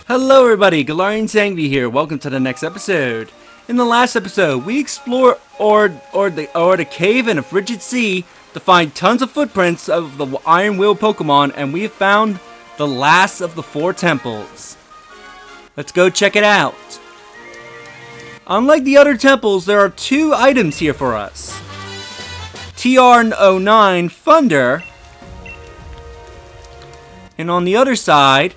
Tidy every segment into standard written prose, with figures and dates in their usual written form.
Hello everybody, Galarian Sangvi here. Welcome to the next episode. In the last episode, we explored the cave in a frigid sea to find tons of footprints of the Iron Will Pokemon, and we have found the last of the 4 temples. Let's go check it out. Unlike the other temples, there are 2 items here for us. TR09 Thunder, and on the other side,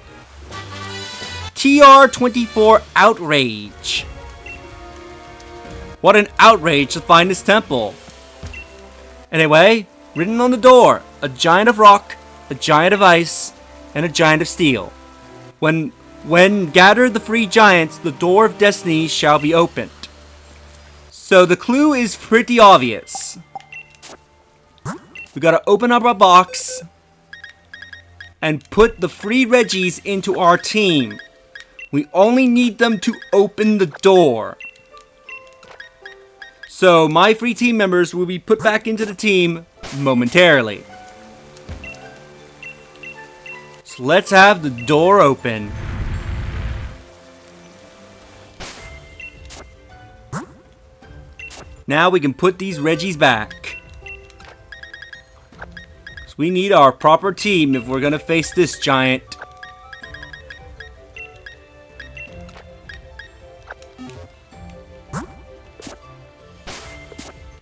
TR24 Outrage. What an outrage to find this temple. Anyway, written on the door, a giant of rock, a giant of ice, and a giant of steel. When gather the 3 giants, the door of destiny shall be opened. So the clue is pretty obvious. We gotta open up our box and put the 3 Reggies into our team. We only need them to open the door. So my 3 team members will be put back into the team momentarily. So let's have the door open. Now we can put these Reggies back. So we need our proper team if we're gonna face this giant.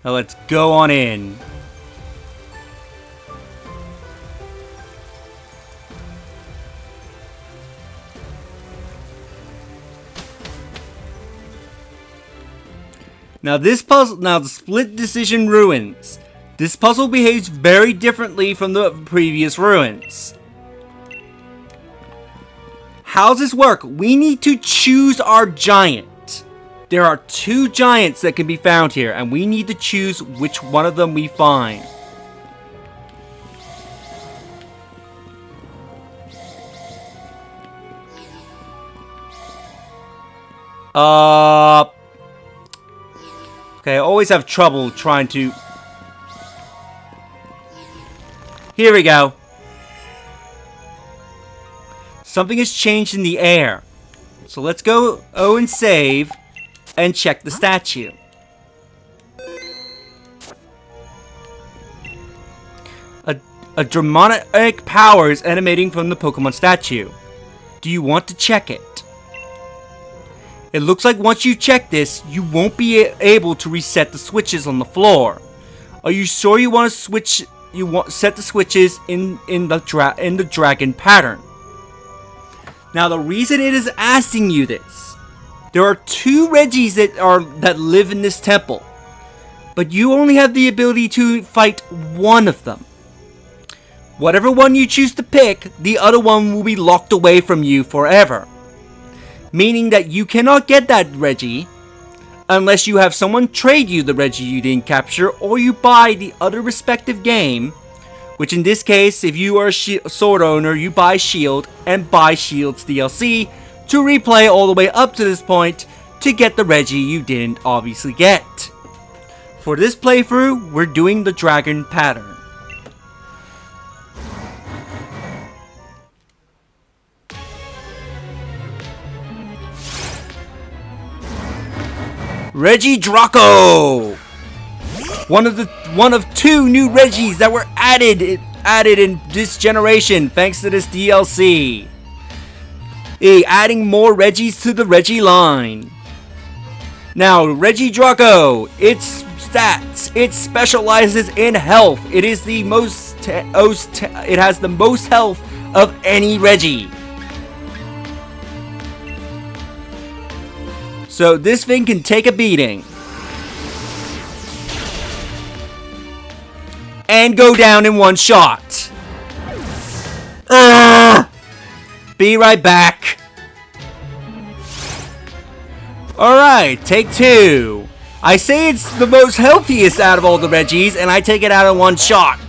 Now let's go on in. Now the Split-DecisiRuins. This puzzle behaves very differently from the previous ruins. How does this work? We need to choose our giant. There are 2 giants that can be found here, and we need to choose which one of them we find. Okay, I always have trouble trying to... Here we go. Something has changed in the air. So let's go and save and check the statue. A dramatic power is emanating from the Pokemon statue. Do you want to check it? It looks like once you check this, you won't be able to reset the switches on the floor. Are you sure you want to switch? Set the switches in the dragon pattern. Now the reason it is asking you this, there are 2 Reggies that live in this temple, but you only have the ability to fight one of them. Whatever one you choose to pick, the other one will be locked away from you forever. Meaning that you cannot get that Reggie unless you have someone trade you the Reggie you didn't capture, or you buy the other respective game, which in this case, if you are a sword owner, you buy Shield and buy Shield's DLC to replay all the way up to this point to get the Reggie you didn't obviously get. For this playthrough, we're doing the dragon pattern. Regidrago! One of 2 new Reggies that were added in this generation thanks to this DLC. Adding more Reggies to the Reggie line. Now, Regidrago, its stats, it specializes in health. It is the it has the most health of any Reggie. So this thing can take a beating. And go down in one shot. Be right back. Alright, take 2. I say it's the most healthiest out of all the Reggies, and I take it out in one shot.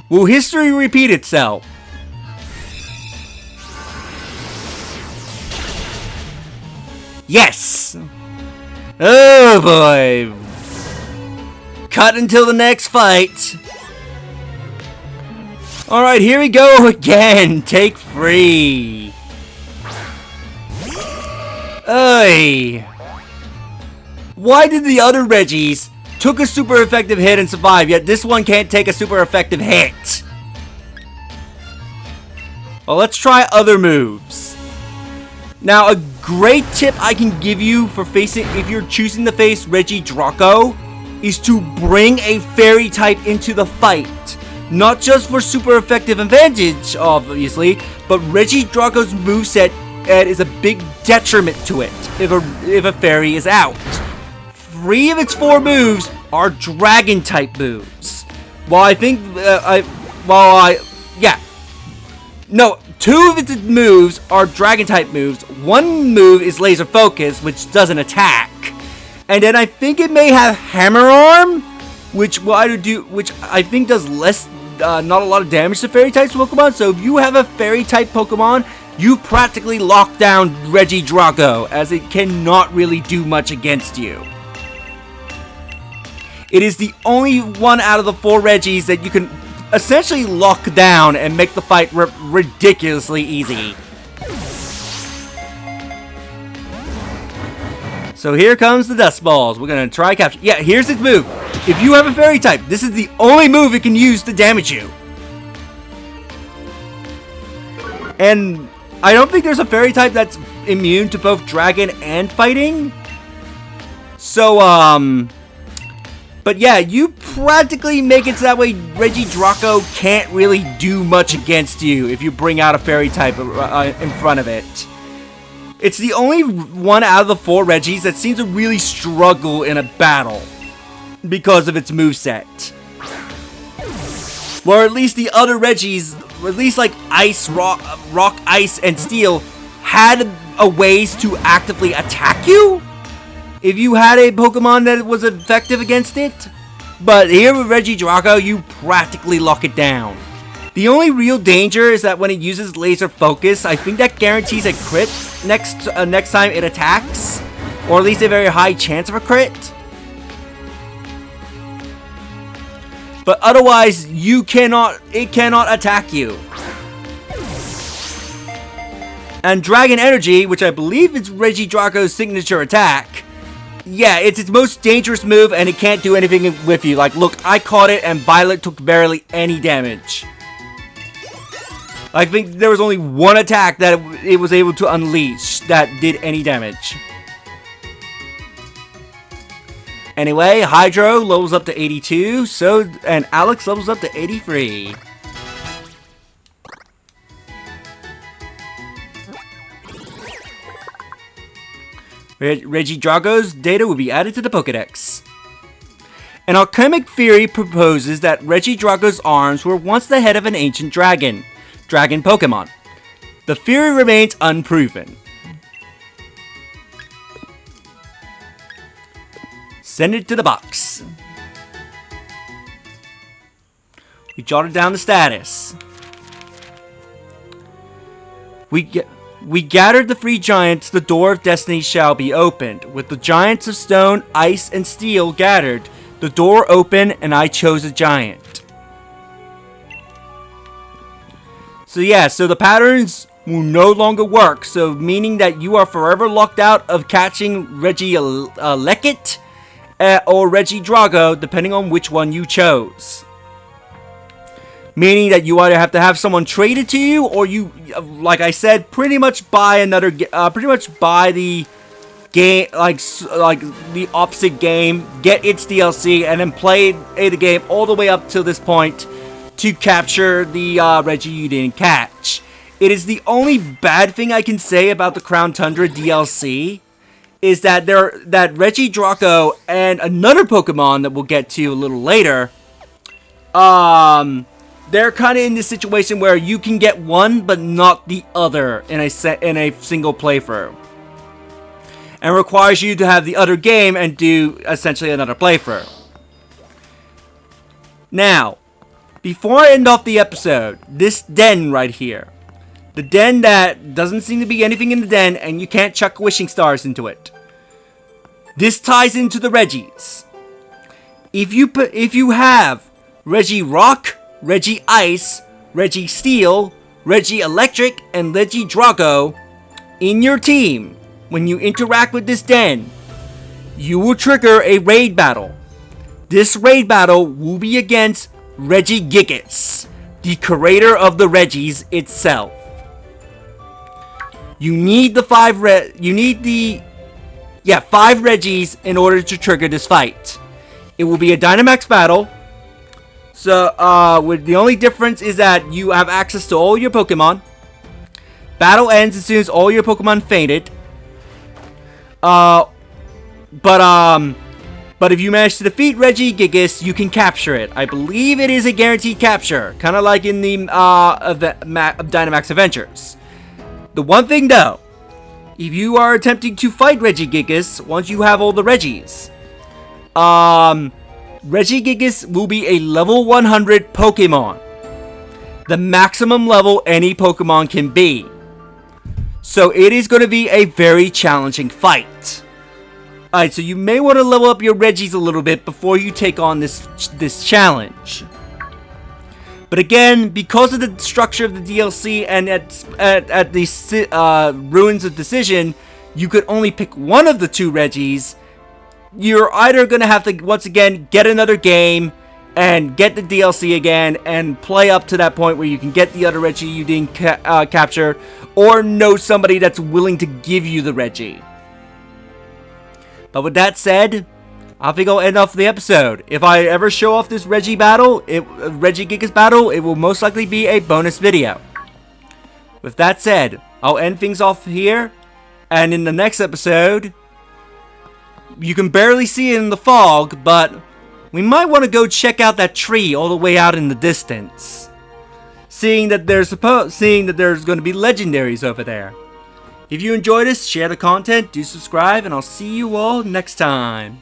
Will history repeat itself? Yes! Oh boy! Cut until the next fight! Alright, here we go again. Take 3. Oy. Why did the other Reggies took a super effective hit and survive, yet this one can't take a super effective hit? Well, let's try other moves. Now, a great tip I can give you for facing, if you're choosing to face Regidrago, is to bring a fairy type into the fight. Not just for super effective advantage, obviously, but Regidrago's moveset is a big detriment to it if a fairy is out. 3 of its 4 moves are dragon type moves. No, 2 of its moves are dragon type moves. 1 move is laser focus, which doesn't attack. And then I think it may have hammer arm, which I think does less, not a lot of damage to fairy types Pokemon. So if you have a fairy type Pokemon, you practically lock down Regidrago, as it cannot really do much against you. It is the only one out of the 4 Reggies that you can essentially lock down and make the fight ridiculously easy. So here comes the Dust Balls. We're gonna try capture. Yeah, here's its move. If you have a fairy type, this is the only move it can use to damage you. And I don't think there's a fairy type that's immune to both dragon and fighting. So, but yeah, you practically make it so that way Regidrago can't really do much against you if you bring out a fairy type in front of it. It's the only one out of the 4 Reggies that seems to really struggle in a battle because of its moveset. Or at least the other Reggies, at least like Ice, Rock, Ice, and Steel, had a ways to actively attack you if you had a Pokemon that was effective against it. But here with Regidrago, you practically lock it down. The only real danger is that when it uses laser focus, I think that guarantees a crit next time it attacks, or at least a very high chance of a crit. But otherwise, it cannot attack you. And Dragon Energy, which I believe is Regidrago's signature attack, yeah, it's its most dangerous move, and it can't do anything with you. Like, look, I caught it, and Violet took barely any damage. I think there was only 1 attack that it was able to unleash that did any damage. Anyway, Hydro levels up to 82, and Alex levels up to 83. Regidrago's data will be added to the Pokédex. An alchemic theory proposes that Regidrago's arms were once the head of an ancient dragon Pokemon. The theory remains unproven. Send it to the box. We jotted down the status. We gathered the 3 giants, the door of destiny shall be opened. With the giants of stone, ice, and steel gathered, the door opened, and I chose a giant. So yeah, so the patterns will no longer work, so meaning that you are forever locked out of catching Regieleki or Regidrago, depending on which one you chose. Meaning that you either have to have someone traded to you, or you, like I said, pretty much buy the game, like the opposite game, get its DLC, and then play the game all the way up to this point to capture the Reggie you didn't catch. It is the only bad thing I can say about the Crown Tundra DLC, is that Regidrago and another Pokemon that we'll get to a little later, they're kind of in this situation where you can get one but not the other in a single playthrough, and requires you to have the other game and do essentially another playthrough. Now, before I end off the episode, this den right here, the den that doesn't seem to be anything in the den, and you can't chuck wishing stars into it. This ties into the Reggies. If you have Regirock, Regice, Registeel, Regielektric, and Regidrago in your team when you interact with this den, you will trigger a raid battle. This raid battle will be against Regigigas, the creator of the Regis itself. You need the 5 Regis in order to trigger this fight. It will be a Dynamax battle. So, with the only difference is that you have access to all your Pokemon. Battle ends as soon as all your Pokemon fainted. But if you manage to defeat Regigigas, you can capture it. I believe it is a guaranteed capture, kind of like in the Dynamax Adventures. The one thing though, if you are attempting to fight Regigigas once you have all the Regis, Regigigas will be a level 100 Pokemon. The maximum level any Pokemon can be. So it is going to be a very challenging fight. Alright, so you may want to level up your Regis a little bit before you take on this challenge. But again, because of the structure of the DLC and at the Ruins of Decision, you could only pick one of the 2 Regis. You're either going to have to, once again, get another game and get the DLC again and play up to that point where you can get the other Regi you didn't capture, or know somebody that's willing to give you the Regi. But with that said, I think I'll end off the episode. If I ever show off this Regigigas battle, it will most likely be a bonus video. With that said, I'll end things off here, and in the next episode, you can barely see it in the fog, but we might want to go check out that tree all the way out in the distance. Seeing that there's going to be legendaries over there. If you enjoyed this, share the content, do subscribe, and I'll see you all next time.